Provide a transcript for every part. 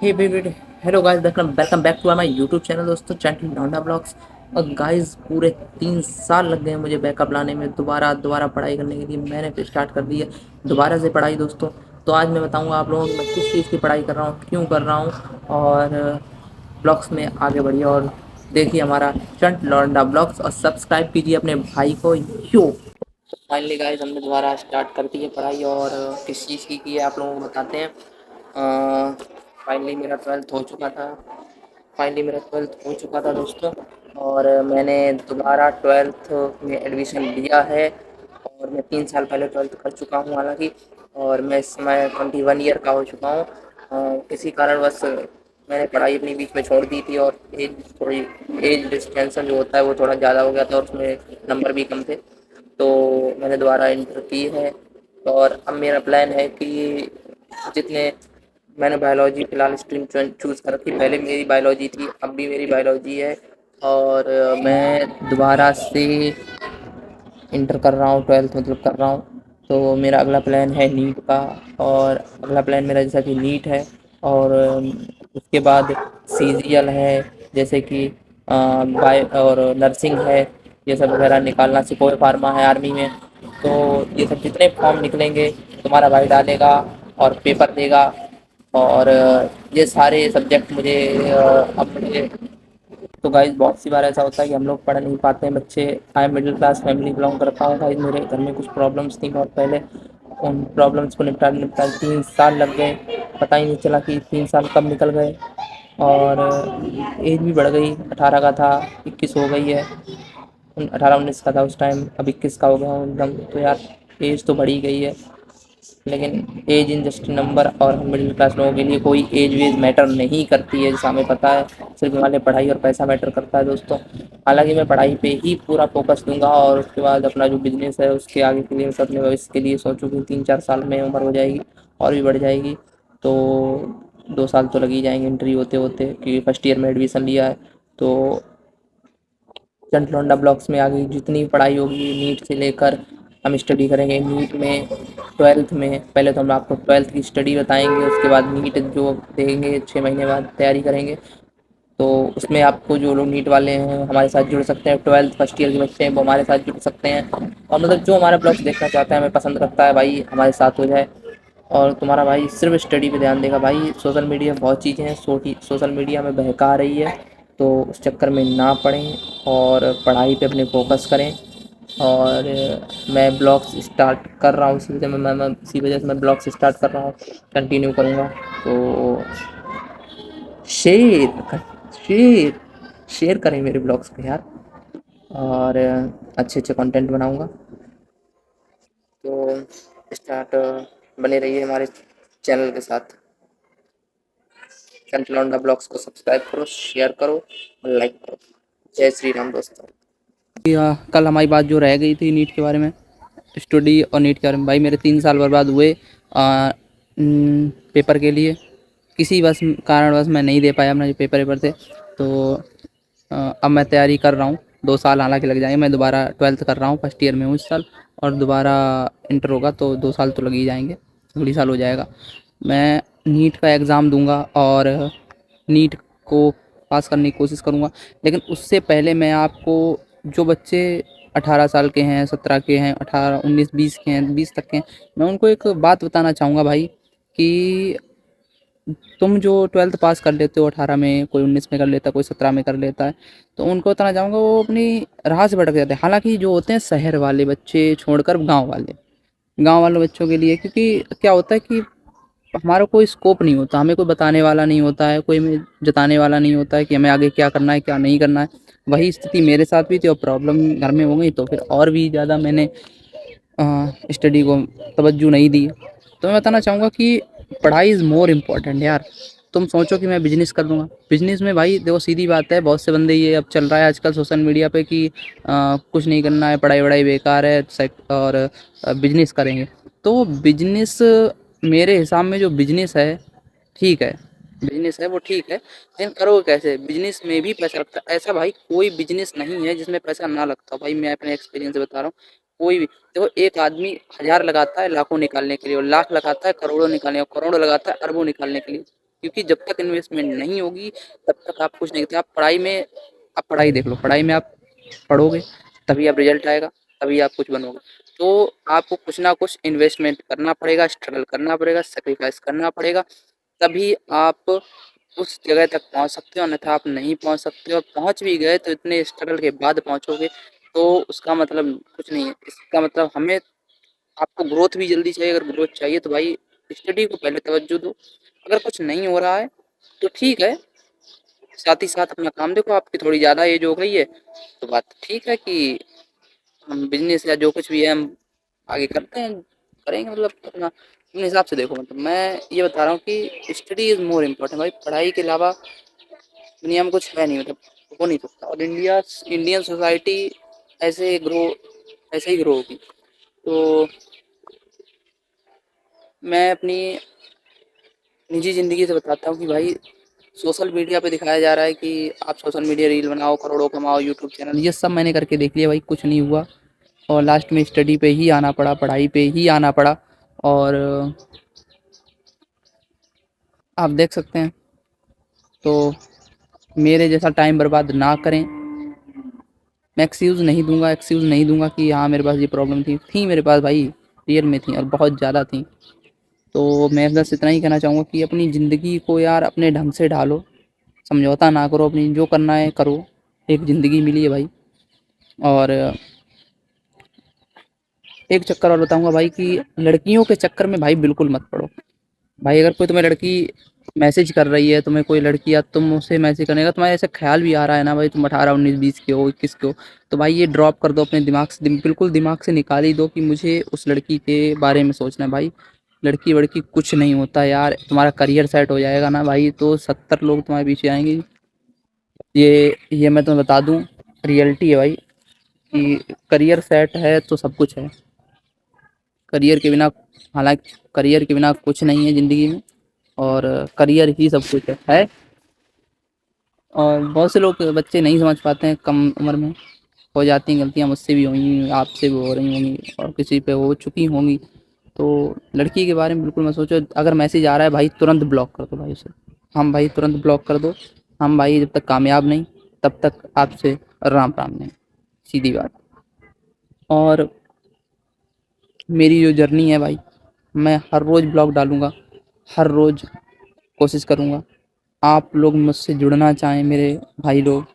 Hey baby, hello guys, welcome welcome back to my YouTube channel दोस्तों, channel लौंडा blogs. और guys पूरे 3 साल लग गए मुझे बैकअप लाने में, दोबारा दोबारा पढ़ाई करने के लिए मैंने फिर स्टार्ट कर दी है दोबारा से पढ़ाई दोस्तों। तो आज मैं बताऊंगा आप लोगों को मैं किस चीज़ की पढ़ाई कर रहा हूँ, क्यों कर रहा हूँ। और ब्लॉग्स में आगे बढ़िए और देखिए हमारा चंट लौंडा ब्लॉग्स, और सब्सक्राइब कीजिए अपने भाई को यो। फाइनली गाइस हमने दोबारा स्टार्ट कर दी है पढ़ाई, और किस चीज़ की है आप लोगों को बताते हैं। फाइनली मेरा ट्वेल्थ हो चुका था। दोस्तों, और मैंने दोबारा ट्वेल्थ में एडमिशन लिया है। और मैं 3 साल पहले ट्वेल्थ कर चुका हूँ हालांकि, और मैं इस समय 21 ईयर का हो चुका हूँ। किसी कारणवश मैंने पढ़ाई अपनी बीच में छोड़ दी थी, और थोड़ी एज डिस्टेंशन जो होता है वो थोड़ा ज़्यादा हो गया था, और उसमें नंबर भी कम थे। तो मैंने दोबारा इंटर की है, और अब मेरा प्लान है कि जितने मैंने बायोलॉजी फ़िलहाल स्ट्रीम चूज़ कर रखी, पहले मेरी बायोलॉजी थी, अब भी मेरी बायोलॉजी है। और मैं दोबारा से इंटर कर रहा हूँ, ट्वेल्थ मतलब कर रहा हूँ। तो मेरा अगला प्लान है नीट का, और अगला प्लान मेरा जैसा कि नीट है, और उसके बाद सीजीएल है, जैसे कि बाय और नर्सिंग है, ये सब वगैरह निकालना, सिपोय फार्मा है आर्मी में। तो ये सब जितने फॉर्म निकलेंगे तुम्हारा भाई डालेगा और पेपर देगा। और ये सारे सब्जेक्ट मुझे अब मुझे तो गाइज़ बहुत सी बार ऐसा होता है कि हम लोग पढ़ नहीं पाते हैं बच्चे। आई मिडिल क्लास फैमिली बिलोंग करता हूँ गाइज़, मेरे घर में कुछ प्रॉब्लम्स थी बहुत पहले। उन प्रॉब्लम्स को निपटाते निपटाते 3 साल लग गए, पता ही नहीं चला कि 3 साल कब निकल गए। और एज भी बढ़ गई, 18 का था 21 हो गई है। 18 19 का था उस टाइम, अब 21 का हो गया हूँ एकदम। तो यार एज तो बढ़ ही गई है, लेकिन एज इन जस्ट नंबर, और हम मिडिल क्लास लोगों के लिए कोई एज वेज मैटर नहीं करती है, जैसा हमें पता है। सिर्फ हमारे पढ़ाई और पैसा मैटर करता है दोस्तों। हालांकि मैं पढ़ाई पे ही पूरा फोकस दूंगा, और उसके बाद अपना जो बिजनेस है उसके आगे के लिए, अपने भविष्य के लिए सोचूं कि 3 4 साल में उम्र हो जाएगी और भी बढ़ जाएगी। तो 2 साल तो लग ही जाएंगे एंट्री होते होते, क्योंकि फर्स्ट ईयर में एडमिशन लिया है। तो चंट लौंडा ब्लॉक्स में आगे जितनी पढ़ाई होगी नीट से लेकर हम स्टडी करेंगे। नीट में, ट्वेल्थ में पहले तो हम आपको ट्वेल्थ की स्टडी बताएंगे, उसके बाद नीट जो देंगे 6 महीने बाद तैयारी करेंगे। तो उसमें आपको जो लोग नीट वाले हैं हमारे साथ जुड़ सकते हैं, ट्वेल्थ फर्स्ट ईयर के बच्चे हैं वो हमारे साथ जुड़ सकते हैं। और मतलब जो हमारा ब्लॉग्स देखना चाहता है, हमें पसंद करता है भाई, हमारे साथ हो जाए। और तुम्हारा भाई सिर्फ स्टडी पे ध्यान देगा भाई। सोशल मीडिया बहुत चीज़ें हैं, सोशल मीडिया में बहका रही है, तो उस चक्कर में ना पढ़ें और पढ़ाई पे अपने फोकस करें। और मैं ब्लॉग्स स्टार्ट कर रहा हूँ, इसी वजह से मैं ब्लॉग्स स्टार्ट कर रहा हूँ, कंटिन्यू करूँगा। तो शेयर शेयर शेयर करें मेरे ब्लॉग्स को यार, और अच्छे अच्छे कंटेंट बनाऊँगा। तो स्टार्ट बने रहिए हमारे चैनल के साथ। चैनल लौंडा ब्लॉग्स को सब्सक्राइब करो, शेयर करो और लाइक करो। जय श्री राम दोस्तों। कल हमारी बात जो रह गई थी नीट के बारे में, स्टडी और नीट के बारे में, भाई मेरे 3 साल बर्बाद हुए पेपर के लिए। किसी बस कारणवश मैं नहीं दे पाया अपना जो पेपर वेपर थे। तो अब मैं तैयारी कर रहा हूँ, 2 साल हालांकि लग जाएंगे। मैं दोबारा ट्वेल्थ कर रहा हूँ, फर्स्ट ईयर में हूँ इस साल, और दोबारा इंटर होगा तो 2 साल तो लग ही जाएंगे, अगली साल हो जाएगा। मैं नीट का एग्ज़ाम दूंगा और नीट को पास करने की कोशिश करूंगा। लेकिन उससे पहले मैं आपको, जो बच्चे 18 साल के हैं, 17 के हैं, 18 19 20 के हैं, 20 तक के हैं, मैं उनको एक बात बताना चाहूँगा भाई, कि तुम जो ट्वेल्थ पास कर लेते हो 18 में, कोई 19 में कर लेता है, कोई 17 में कर लेता है, तो उनको बताना चाहूँगा वो अपनी राह से भटक जाते हैं। हालांकि जो होते हैं शहर वाले बच्चे छोड़कर गाँव वाले बच्चों के लिए, क्योंकि क्या होता है कि हमारा कोई स्कोप नहीं होता, हमें कोई बताने वाला नहीं होता है, कोई हमें जताने वाला नहीं होता है कि हमें आगे क्या करना है क्या नहीं करना है। वही स्थिति मेरे साथ भी थी, और प्रॉब्लम घर में हो गई तो फिर और भी ज़्यादा मैंने स्टडी को तवज्जो नहीं दी। तो मैं बताना चाहूँगा कि पढ़ाई इज़ मोर इम्पोर्टेंट यार। तुम सोचो कि मैं बिजनेस कर लूँगा, बिजनेस में भाई देखो सीधी बात है, बहुत से बंदे ये अब चल रहा है आजकल सोशल मीडिया पे कि कुछ नहीं करना है, पढ़ाई वढ़ाई बेकार है, और बिजनेस करेंगे। तो बिजनेस, मेरे हिसाब में जो बिजनेस है ठीक है, बिजनेस है वो ठीक है, लेकिन करो कैसे? बिजनेस में भी पैसा लगता है, ऐसा भाई कोई बिजनेस नहीं है जिसमें पैसा ना लगता हो। भाई मैं अपने एक्सपीरियंस से बता रहा हूँ, कोई भी देखो, एक आदमी 1000 लगाता है लाखों निकालने के लिए, और लाख लगाता है करोड़ों निकालने, और करोड़ों लगाता है अरबों निकालने के लिए। क्योंकि जब तक इन्वेस्टमेंट नहीं होगी तब तक आप कुछ नहीं करते। आप पढ़ाई में, आप पढ़ाई देख लो, पढ़ाई में आप पढ़ोगे तभी आप रिजल्ट आएगा, तभी आप कुछ बनोगे। तो आपको कुछ ना कुछ इन्वेस्टमेंट करना पड़ेगा, स्ट्रगल करना पड़ेगा, सेक्रीफाइस करना पड़ेगा, तभी आप उस जगह तक पहुंच सकते हो, अन्यथा आप नहीं पहुंच सकते। और पहुंच भी गए तो इतने स्ट्रगल के बाद पहुंचोगे, तो उसका मतलब कुछ नहीं है। इसका मतलब हमें, आपको ग्रोथ भी जल्दी चाहिए, अगर ग्रोथ चाहिए तो भाई स्टडी को पहले तवज्जो दो। अगर कुछ नहीं हो रहा है तो ठीक है, साथ ही साथ अपना काम देखो। आपकी थोड़ी ज़्यादा एज हो गई है तो बात ठीक है कि हम बिजनेस या जो कुछ भी है हम आगे करते हैं, करेंगे, मतलब अपना अपने हिसाब से देखो। मतलब मैं ये बता रहा हूँ कि स्टडी इज़ मोर इम्पोर्टेंट भाई, पढ़ाई के अलावा दुनिया में कुछ है नहीं, मतलब हो नहीं सकता। और इंडियन सोसाइटी ऐसे ग्रो ऐसे ही ग्रो होगी। तो मैं अपनी निजी ज़िंदगी से बताता हूँ कि भाई सोशल मीडिया पे दिखाया जा रहा है कि आप सोशल मीडिया रील बनाओ, करोड़ों कमाओ, यूट्यूब चैनल, ये सब मैंने करके देख लिया भाई, कुछ नहीं हुआ। और लास्ट में स्टडी पे ही आना पड़ा, पढ़ाई पे ही आना पड़ा। और आप देख सकते हैं। तो मेरे जैसा टाइम बर्बाद ना करें। मैं एक्सक्यूज़ नहीं दूंगा कि हाँ मेरे पास ये प्रॉब्लम थी मेरे पास भाई, रियल में थी और बहुत ज़्यादा थी। तो मैं बस इतना ही कहना चाहूँगा कि अपनी ज़िंदगी को यार अपने ढंग से ढालो, समझौता ना करो, अपनी जो करना है करो। एक ज़िंदगी मिली है भाई। और एक चक्कर और बताऊंगा भाई कि लड़कियों के चक्कर में भाई बिल्कुल मत पड़ो। भाई अगर कोई तुम्हें लड़की मैसेज कर रही है, तुम्हें कोई लड़की, या तुम उसे मैसेज करने का तुम्हारे ऐसे ख्याल भी आ रहा है ना भाई, तुम 18 19 20 के हो, 21 के हो, तो भाई ये ड्रॉप कर दो अपने दिमाग से, बिल्कुल दिमाग से निकाल ही दो कि मुझे उस लड़की के बारे में सोचना है। भाई लड़की वड़की कुछ नहीं होता यार, तुम्हारा करियर सेट हो जाएगा ना भाई तो 70 लोग तुम्हारे पीछे आएंगे। ये मैं तुम्हें बता दूं, रियलिटी है भाई, कि करियर सेट है तो सब कुछ है। करियर के बिना, हालांकि करियर के बिना कुछ नहीं है ज़िंदगी में, और करियर ही सब कुछ है। और बहुत से लोग, बच्चे नहीं समझ पाते हैं, कम उम्र में हो जाती हैं गलतियाँ, मुझसे भी होंगी, आपसे भी हो रही होंगी, और किसी पे हो चुकी होंगी। तो लड़की के बारे में बिल्कुल मत सोचो। अगर मैसेज आ रहा है भाई तुरंत ब्लॉक कर दो भाई उसे। हम भाई तुरंत ब्लॉक कर दो। हम भाई जब तक कामयाब नहीं तब तक आपसे राम राम नहीं, सीधी बात। और मेरी जो जर्नी है भाई, मैं हर रोज़ ब्लॉग डालूँगा, हर रोज़ कोशिश करूँगा। आप लोग मुझसे जुड़ना चाहें, मेरे भाई लोग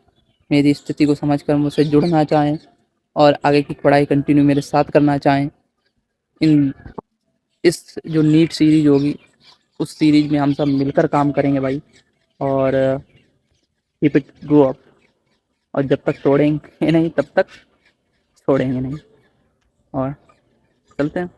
मेरी स्थिति को समझकर मुझसे जुड़ना चाहें और आगे की पढ़ाई कंटिन्यू मेरे साथ करना चाहें, इन इस जो नीट सीरीज होगी उस सीरीज में हम सब मिलकर काम करेंगे भाई। और कीप इट ग्रो अप। और जब तक तोड़ेंगे नहीं तब तक छोड़ेंगे नहीं। और चलते हैं।